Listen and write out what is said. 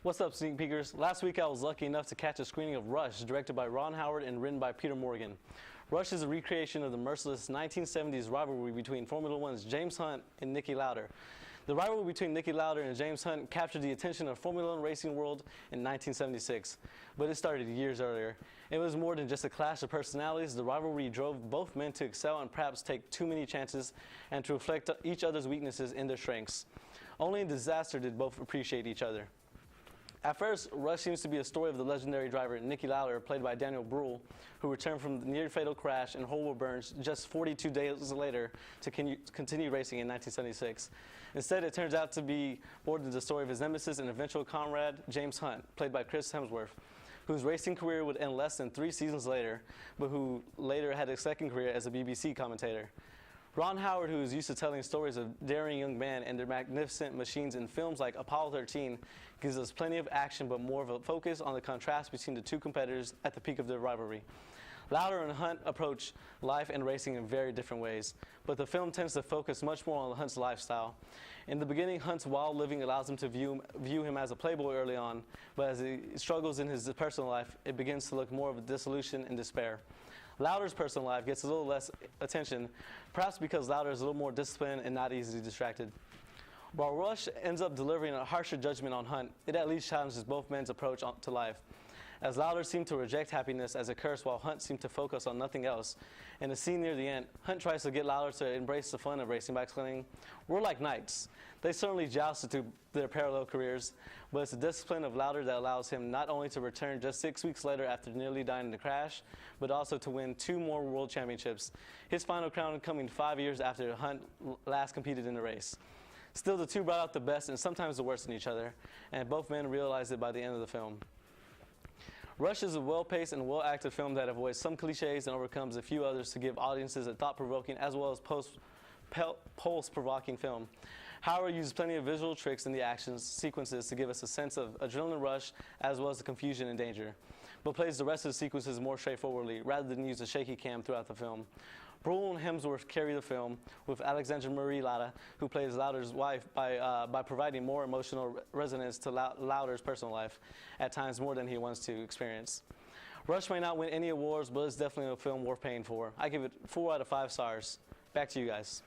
What's up, sneak peekers? Last week I was lucky enough to catch a screening of Rush, directed by Ron Howard and written by Peter Morgan. Rush is a recreation of the merciless 1970s rivalry between Formula One's James Hunt and Niki Lauda. The rivalry between Niki Lauda and James Hunt captured the attention of Formula One racing world in 1976, but it started years earlier. It was more than just a clash of personalities. The rivalry drove both men to excel and perhaps take too many chances and to reflect each other's weaknesses in their strengths. Only in disaster did both appreciate each other. At first, Rush seems to be a story of the legendary driver Niki Lauda, played by Daniel Brühl, who returned from the near-fatal crash and horrible burns just 42 days later to continue racing in 1976. Instead, it turns out to be more than the story of his nemesis and eventual comrade, James Hunt, played by Chris Hemsworth, whose racing career would end less than 3 seasons later, but who later had a second career as a BBC commentator. Ron Howard, who is used to telling stories of daring young men and their magnificent machines in films like Apollo 13, gives us plenty of action but more of a focus on the contrast between the two competitors at the peak of their rivalry. Lauda and Hunt approach life and racing in very different ways, but the film tends to focus much more on Hunt's lifestyle. In the beginning, Hunt's wild living allows him to view him as a playboy early on, but as he struggles in his personal life, it begins to look more of a dissolution and despair. Lauda's personal life gets a little less attention, perhaps because Lauda is a little more disciplined and not easily distracted. While Rush ends up delivering a harsher judgment on Hunt, it at least challenges both men's approach to life. As Lauda seemed to reject happiness as a curse while Hunt seemed to focus on nothing else. In a scene near the end, Hunt tries to get Lauda to embrace the fun of racing by exclaiming, "We're like knights." They certainly jousted through their parallel careers, but it's the discipline of Lauda that allows him not only to return just 6 weeks later after nearly dying in the crash, but also to win 2 more world championships, his final crown coming 5 years after Hunt last competed in the race. Still, the two brought out the best and sometimes the worst in each other, and both men realized it by the end of the film. Rush is a well-paced and well-acted film that avoids some cliches and overcomes a few others to give audiences a thought-provoking as well as pulse-provoking film. Howard uses plenty of visual tricks in the action sequences to give us a sense of adrenaline rush as well as the confusion and danger, but plays the rest of the sequences more straightforwardly rather than use a shaky cam throughout the film. Brühl and Hemsworth carry the film, with Alexandra Maria Lara, who plays Lauda's wife, by providing more emotional resonance to Lauda's personal life, at times more than he wants to experience. Rush may not win any awards, but it's definitely a film worth paying for. I give it 4 out of 5 stars. Back to you guys.